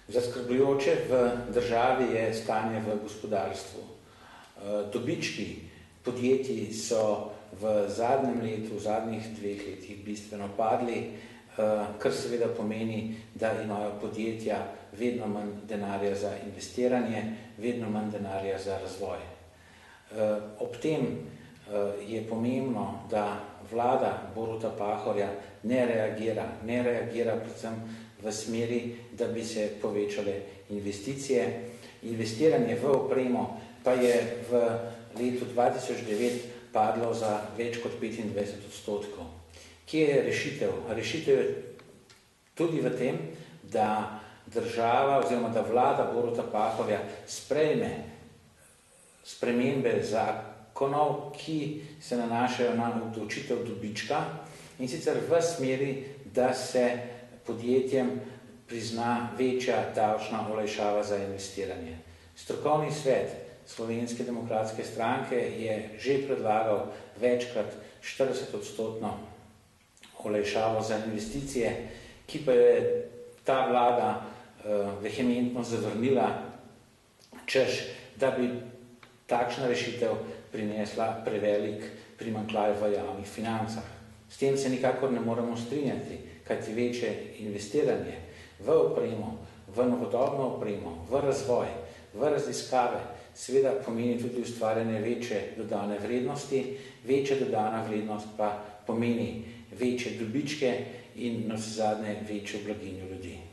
Zaskrbljujoče v državi je stanje v gospodarstvu. Dobički podjetij so v zadnjem letu, v zadnjih 2 letih bistveno padli, kar seveda pomeni, da imajo podjetja vedno manj denarja za investiranje, vedno manj denarja za razvoj. Ob tem je pomembno, da vlada Boruta Pahorja ne reagira predvsem v smeri, da bi se povečale investicije. Investiranje v opremo pa je v letu 2009 padlo za več kot 25%. Kje je rešitev? Rešitev je tudi v tem, da država oziroma da vlada Boruta Pahorja sprejme spremembe zakonov, ki se nanašajo na obdavčitev dobička, in sicer v smeri, da se podjetjem prizna večja davčna olajšava za investiranje. Strokovni svet Slovenske demokratske stranke je že predlagal večkrat 40% olajšavo za investicije, ki pa je ta vlada vehementno zavrnila, češ, da bi takšna rešitev prinesla prevelik primanjkljaj v javnih financah. S tem se nikakor ne moremo strinjati, kajti večje investiranje v opremo, v novodobno opremo, v razvoj, v raziskave, seveda pomeni tudi ustvarjanje večje dodane vrednosti, večja dodana vrednost pa pomeni večje dobičke in navsezadnje večjo blaginjo ljudi.